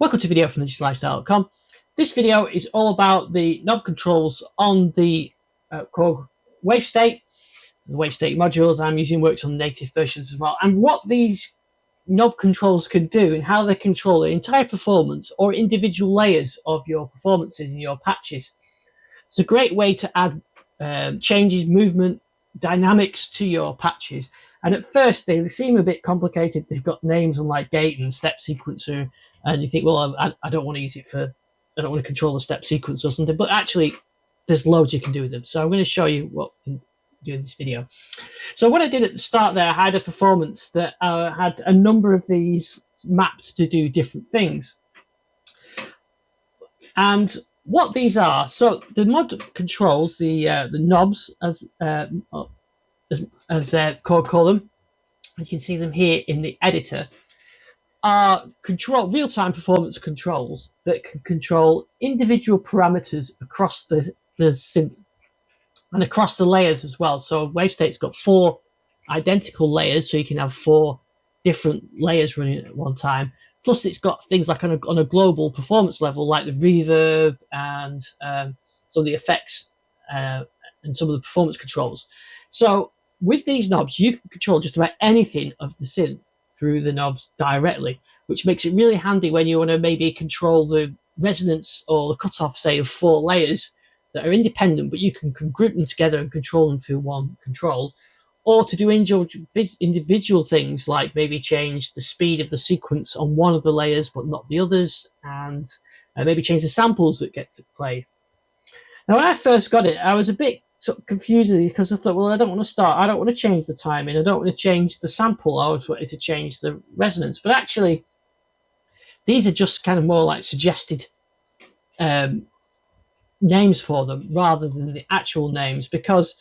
Welcome to a video from digital-lifestyle.com. This video is all about the knob controls on the Korg Wavestate. The Wavestate modules I'm using works on native versions as well, and what these knob controls can do and how they control the entire performance or individual layers of your performances in your patches. It's a great way to add changes, movement, dynamics to your patches. And at first they seem a bit complicated. They've got names on like gate and step sequencer, and you think, well, I don't want to use it for, I don't want to control the step sequence or something. But actually, there's loads you can do with them. So I'm going to show you what we can do in this video. So what I did at the start there, I had a performance that had a number of these mapped to do different things. And what these are, so the mod controls, the knobs, as Korg call them, you can see them here in the editor, are real-time performance controls that can control individual parameters across the synth and across the layers as well. So Wavestate's got 4 identical layers, so you can have 4 different layers running at one time. Plus, it's got things like on a global performance level, like the reverb and some of the effects and some of the performance controls. So with these knobs, you can control just about anything of the synth through the knobs directly, which makes it really handy when you want to maybe control the resonance or the cutoff, say, of 4 layers that are independent, but you can group them together and control them through one control. Or to do individual things like maybe change the speed of the sequence on one of the layers but not the others, and maybe change the samples that get to play. Now, when I first got it, I was a bit sort of confused because I thought, well, I don't want to change the timing, I don't want to change the sample, I just wanted to change the resonance. But actually, these are just kind of more like suggested names for them rather than the actual names, because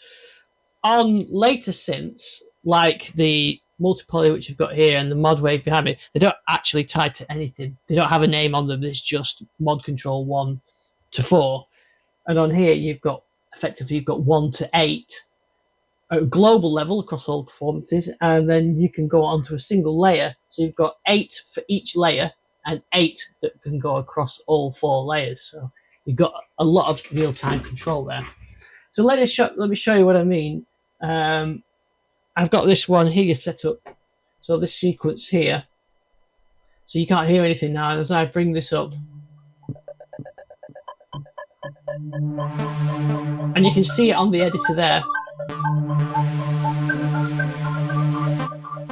on later synths, like the multipoly which you've got here and the mod wave behind me, they don't actually tie to anything. They don't have a name on them. It's just mod control 1 to 4. And on here, you've got 1 to 8 at a global level across all performances, and then you can go onto a single layer. So you've got 8 for each layer and 8 that can go across all 4 layers. So you've got a lot of real-time control there. So let me show you what I mean. I've got this one here set up. So this sequence here. So you can't hear anything now. And as I bring this up, and you can see it on the editor there,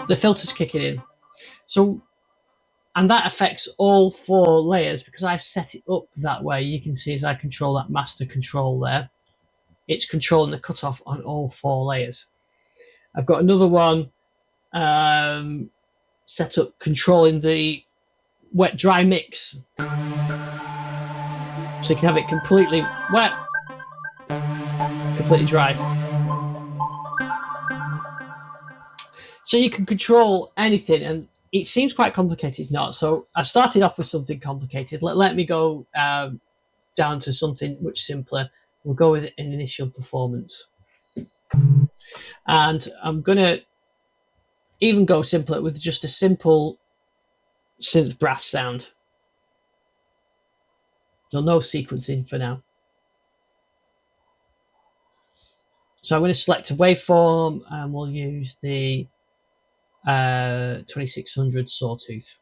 the filter's kicking in. So, and that affects all 4 layers because I've set it up that way. You can see as I control that master control there, it's controlling the cutoff on all 4 layers. I've got another one set up controlling the wet-dry mix. So you can have it completely wet, completely dry. So you can control anything, and it seems quite complicated. It's not. So I've started off with something complicated. Let me go down to something much simpler. We'll go with an initial performance. And I'm going to even go simpler with just a simple synth brass sound. So no sequencing for now. So I'm going to select a waveform, and we'll use the 2600 sawtooth.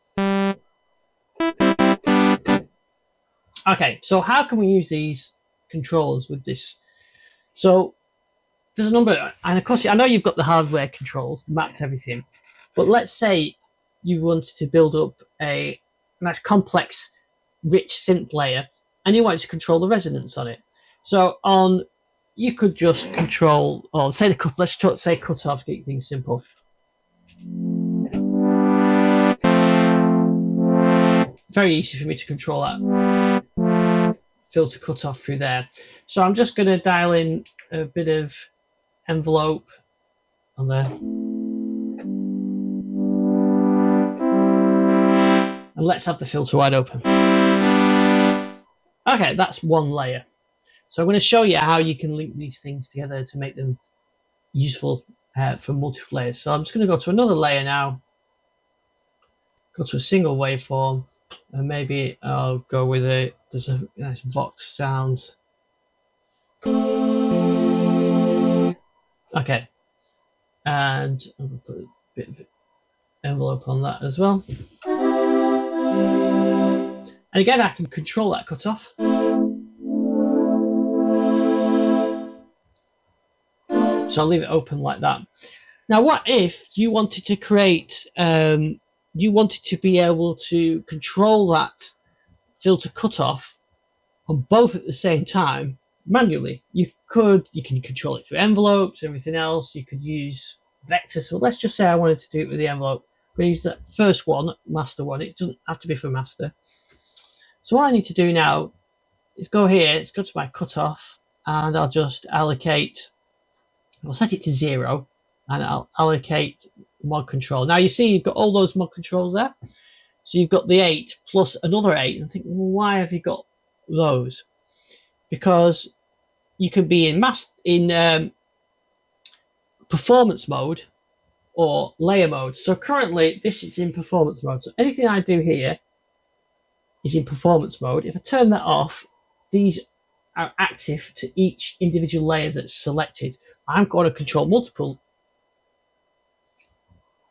Okay, so how can we use these controls with this? So there's a number, and of course I know you've got the hardware controls, mapped everything, but let's say you wanted to build up a nice complex rich synth layer and you want to control the resonance on it. So you could just control, or say let's say cutoff to keep things simple. Very easy for me to control that filter cutoff through there. So I'm just going to dial in a bit of envelope on there, and let's have the filter wide open. Okay, that's one layer. So I'm going to show you how you can link these things together to make them useful for multiple layers. So I'm just going to go to another layer now, go to a single waveform, And maybe I'll go with there's a nice Vox sound. Okay. And I'm going to put a bit of envelope on that as well. And again, I can control that cutoff. So I'll leave it open like that. Now, what if you wanted to create, you wanted to be able to control that filter cutoff on both at the same time manually? You can control it through envelopes, everything else. You could use vectors. So let's just say I wanted to do it with the envelope. I'm going to use that first one, master one. It doesn't have to be for master. So what I need to do now is go here, let's go to my cutoff, and I'll just allocate, I'll set it to 0, and I'll allocate mod control. Now you see you've got all those mod controls there. So you've got the 8 plus another 8. And I think, well, why have you got those? Because you can be in performance mode or layer mode. So currently this is in performance mode. So anything I do here is in performance mode. If I turn that off, these are active to each individual layer that's selected. I'm going to control multiple.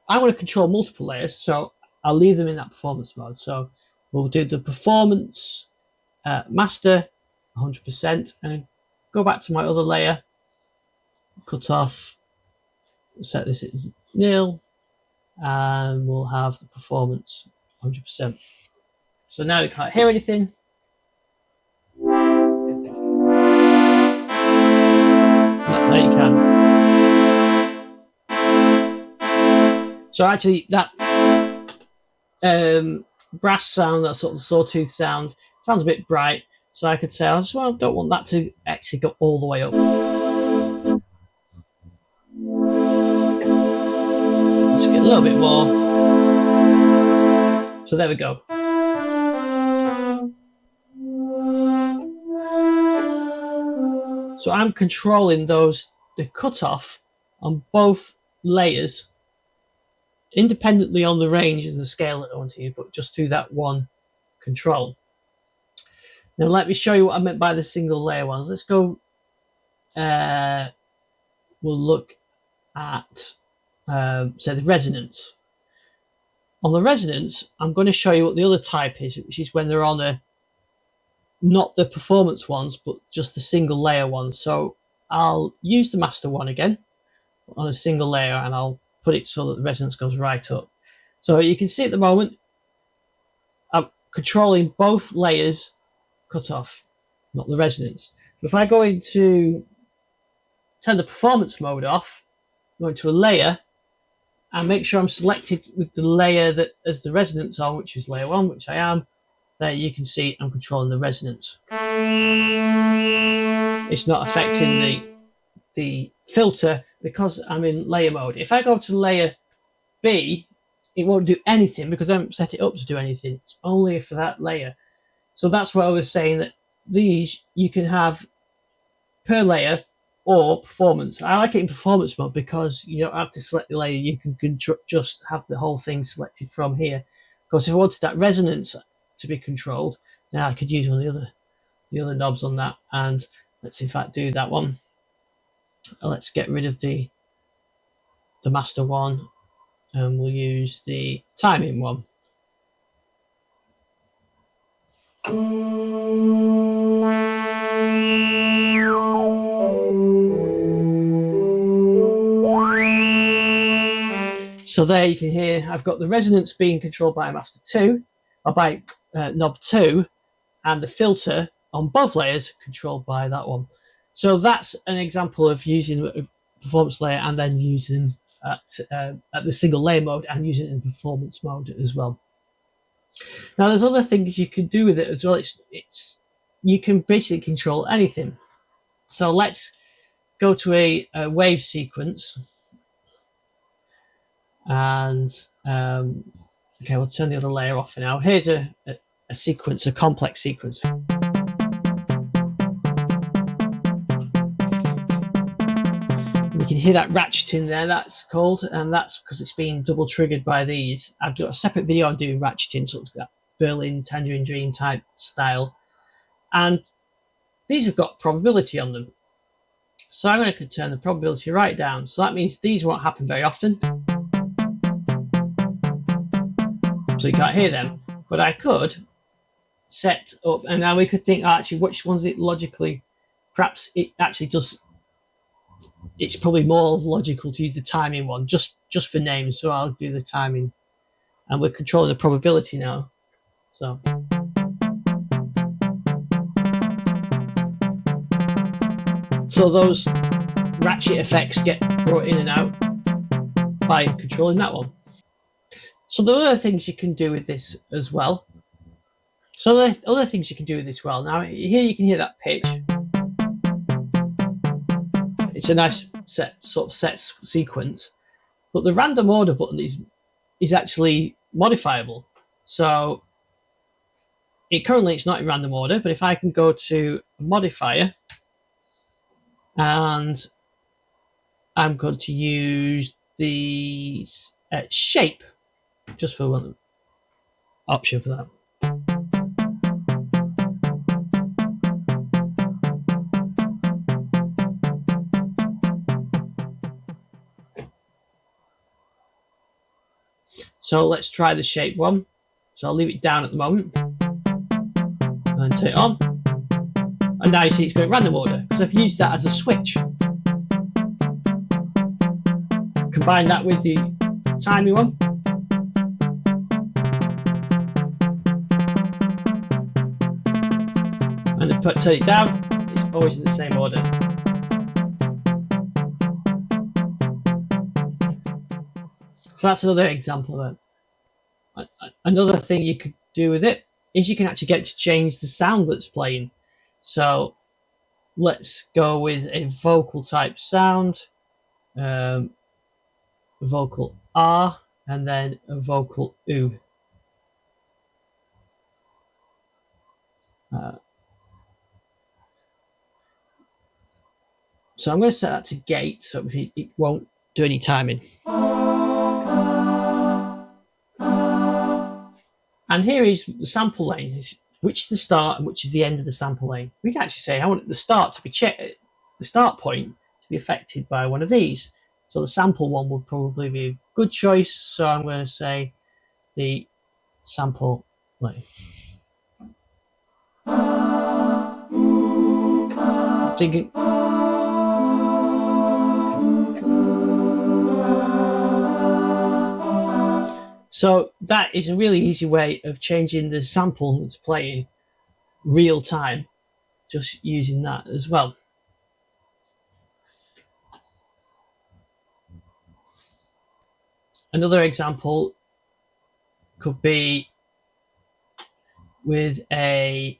I want to control multiple layers, so I'll leave them in that performance mode. So we'll do the performance master 100% and go back to my other layer, cut off, set this as 0, and we'll have the performance 100%. So now you can't hear anything. There you can. So actually that brass sound, that sort of sawtooth sound, sounds a bit bright. So I could say, I don't want that to actually go all the way up. Let's get a little bit more. So there we go. So I'm controlling the cutoff on both layers independently on the range and the scale that I want to use, but just do that one control. Now let me show you what I meant by the single layer ones. Let's go, we'll look at, say, the resonance. On the resonance, I'm going to show you what the other type is, which is when they're on not the performance ones, but just the single layer ones. So I'll use the master one again on a single layer, and I'll put it so that the resonance goes right up. So you can see at the moment, I'm controlling both layers cutoff, not the resonance. If I go into, turn the performance mode off, go into a layer, and make sure I'm selected with the layer that has the resonance on, which is layer 1, which I am, there you can see I'm controlling the resonance. It's not affecting the filter because I'm in layer mode. If I go to layer B, it won't do anything because I haven't set it up to do anything. It's only for that layer. So that's what I was saying, that these you can have per layer or performance. I like it in performance mode because you don't have to select the layer. You can just have the whole thing selected from here. Because if I wanted that resonance to be controlled, then I could use one of the other knobs on that. And let's in fact do that one. Let's get rid of the master one, and we'll use the timing one. So there you can hear I've got the resonance being controlled by master 2, or by knob 2, and the filter on both layers controlled by that one. So that's an example of using a performance layer and then using at the single layer mode and using it in performance mode as well. Now there's other things you can do with it as well. You can basically control anything. So let's go to a wave sequence, and okay, we'll turn the other layer off for now. Here's a sequence, a complex sequence. You can hear that ratcheting there, that's called, and that's because it's being double triggered by these. I've got a separate video on doing ratcheting, so Berlin Tangerine Dream type style, and these have got probability on them. So I'm going to turn the probability right down. So that means these won't happen very often. So you can't hear them. But I could set up, and now we could think, actually, which one's it logically? Perhaps it actually does. It's probably more logical to use the timing one, just for names. So I'll do the timing, and we're controlling the probability now. So those ratchet effects get brought in and out by controlling that one. So there are other things you can do with this as well. So the other things you can do with this well. Now here you can hear that pitch. It's a nice set sequence, but the random order button is actually modifiable. So currently it's not in random order, but if I can go to a modifier and I'm going to use the shape just for one option for that. So let's try the shape one. So I'll leave it down at the moment and turn it on. And now you see it's going random order because I've used that as a switch. Combine that with the timing one. And then turn it down, it's always in the same order. So that's another example of it. Another thing you could do with it is you can actually get to change the sound that's playing. So let's go with a vocal type sound, vocal R, and then a vocal U. So I'm going to set that to gate so it won't do any timing. And here is the sample lane, which is the start and which is the end of the sample lane. We can actually say I want the start to be the start point to be affected by one of these. So the sample one would probably be a good choice. So I'm going to say the sample lane. I'm thinking. So that is a really easy way of changing the sample that's playing real time, just using that as well. Another example could be with a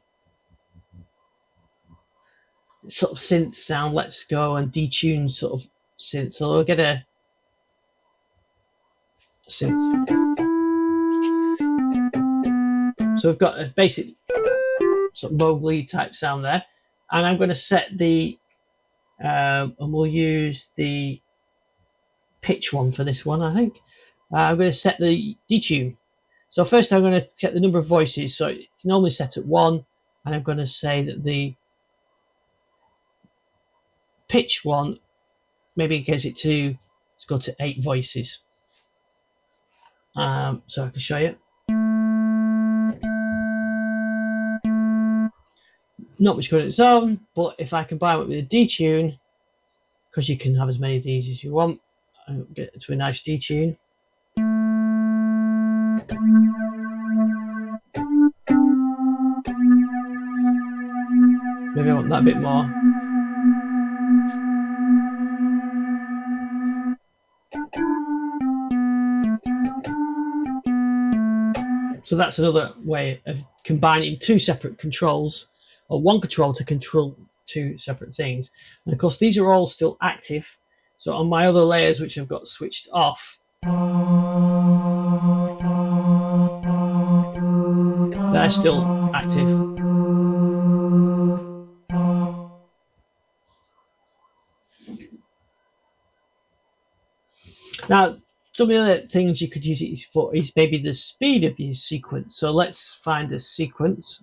sort of synth sound. Let's go and detune sort of synth. So we'll get a synth. So we've got a basic sort of Mowgli type sound there, and I'm going to set the and we'll use the pitch one for this one. I think I'm going to set the detune. So first I'm going to check the number of voices. So it's normally set at 1, and I'm going to say that the pitch one maybe gets it to, let's go to 8 voices. So I can show you. Not much good on its own, but if I combine it with a detune, because you can have as many of these as you want, I'll get to a nice detune. Maybe I want that a bit more. So that's another way of combining 2 separate controls, or one control to control 2 separate things. And of course, these are all still active. So on my other layers, which I've got switched off, they're still active. Now, some of the other things you could use it for is maybe the speed of your sequence. So let's find a sequence.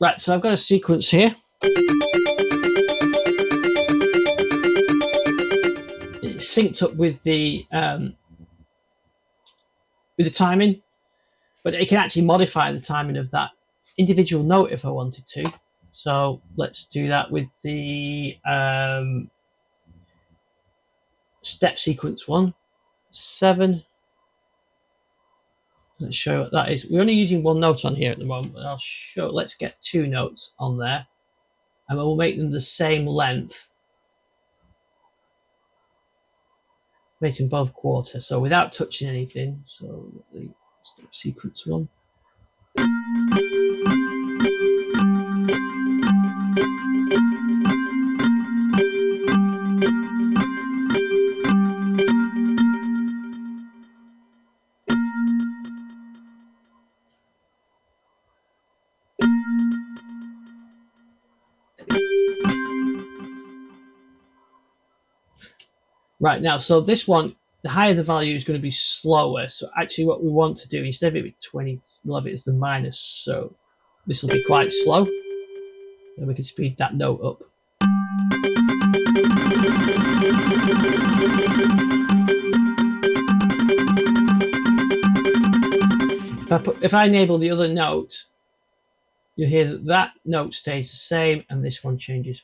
Right, so I've got a sequence here. It's synced up with the timing, but it can actually modify the timing of that individual note if I wanted to. So let's do that with the step sequence 1, 7. Let's show what that is. We're only using one note on here at the moment, but I'll show. Let's get 2 notes on there, and we'll make them the same length. Make them both quarter, so without touching anything. So the step sequence 1. Right, now, so this one, the higher the value is going to be slower. So actually what we want to do, instead of it being 20, we'll have it as the minus. So this will be quite slow. Then we can speed that note up. If I enable the other note, you'll hear that that note stays the same and this one changes.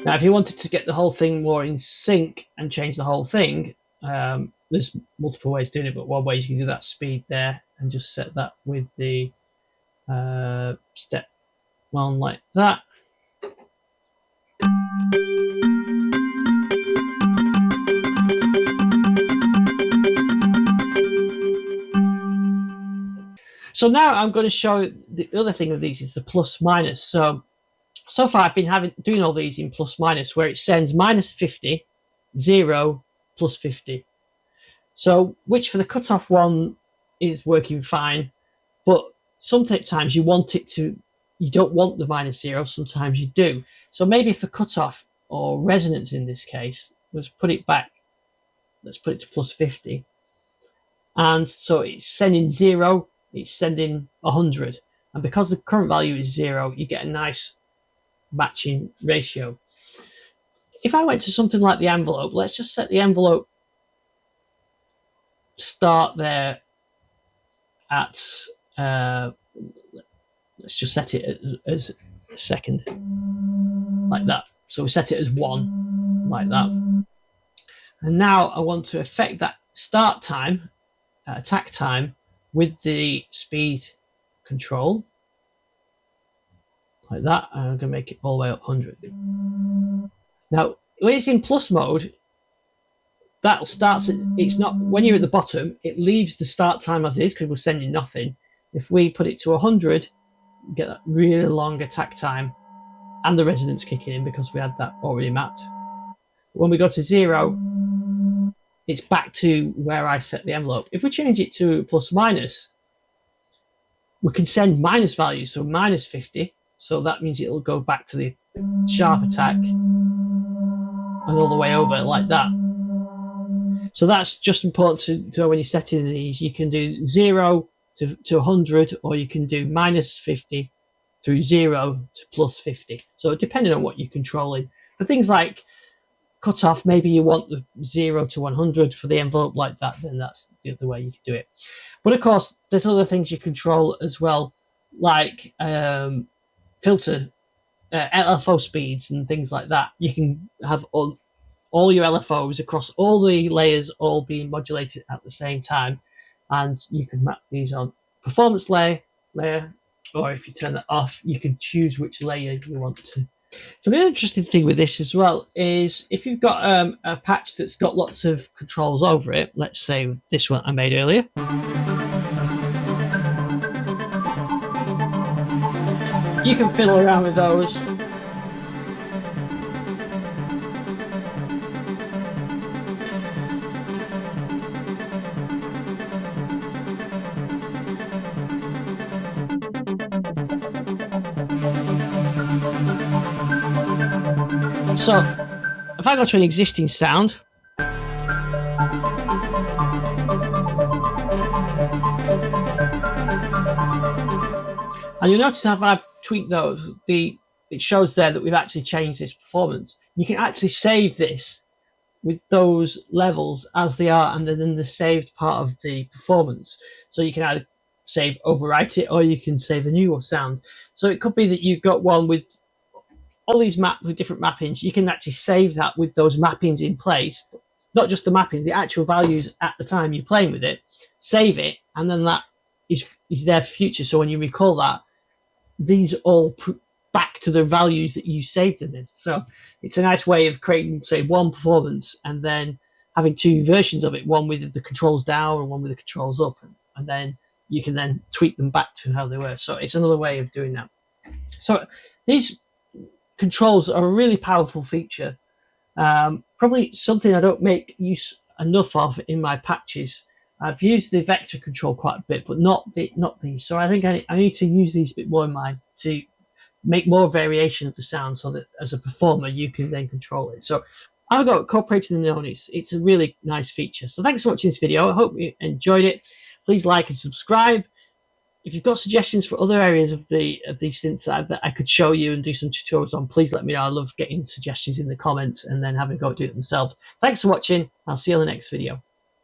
Now, if you wanted to get the whole thing more in sync and change the whole thing, there's multiple ways of doing it, but one way is you can do that speed there and just set that with the step 1 like that. So now I'm going to show the other thing of these is the plus minus. So far I've been doing all these in plus minus, where it sends minus 50, 0, plus 50. So which for the cutoff one is working fine, but sometimes you want it to, you don't want the minus 0, sometimes you do. So maybe for cutoff or resonance in this case, let's put it back, let's put it to plus 50. And so it's sending 0, it's sending 100. And because the current value is 0, you get a nice matching ratio. If I went to something like the envelope, let's just set the envelope start there at let's just set it as a second like that. So we set it as 1 like that, and now I want to affect that start time, attack time, with the speed control like that. And I'm going to make it all the way up 100. Now when it's in plus mode, that starts at, it's not, when you're at the bottom, it leaves the start time as is because we're sending nothing. If we put it to 100, you get that really long attack time and the resonance kicking in because we had that already mapped. When we go to 0, it's back to where I set the envelope. If we change it to plus minus, we can send minus values, so minus 50. So that means it'll go back to the sharp attack and all the way over like that. So that's just important to know when you're setting these. You can do 0 to 100, or you can do minus 50 through 0 to plus 50. So depending on what you're controlling. For things like cutoff, maybe you want the 0 to 100 for the envelope like that, then that's the other way you can do it. But of course, there's other things you control as well, like filter, LFO speeds and things like that. You can have all your LFOs across all the layers all being modulated at the same time, and you can map these on performance layer, or if you turn that off, you can choose which layer you want to. So the interesting thing with this as well is if you've got a patch that's got lots of controls over it, let's say this one I made earlier, you can fiddle around with those. So if I go to an existing sound, and you'll notice how if I tweak those, it shows there that we've actually changed this performance. You can actually save this with those levels as they are, and then in the saved part of the performance. So you can either save, overwrite it, or you can save a new sound. So it could be that you've got one with all these with different mappings. You can actually save that with those mappings in place, not just the mappings, the actual values at the time you're playing with it. Save it, and then that is there for future. So when you recall that, these all back to the values that you saved them in. So it's a nice way of creating, say, one performance and then having two versions of it, one with the controls down and one with the controls up, and then you can then tweak them back to how they were. So it's another way of doing that. So these controls are a really powerful feature. Probably something I don't make use enough of in my patches. I've used the vector control quite a bit, but not these. So I think I need to use these a bit more in to make more variation of the sound, so that as a performer you can then control it. So I've got incorporated in the own. It's a really nice feature. So thanks for watching this video. I hope you enjoyed it. Please like and subscribe. If you've got suggestions for other areas of these synths that I could show you and do some tutorials on, please let me know. I love getting suggestions in the comments and then having a go at it myself. Thanks for watching. I'll see you on the next video.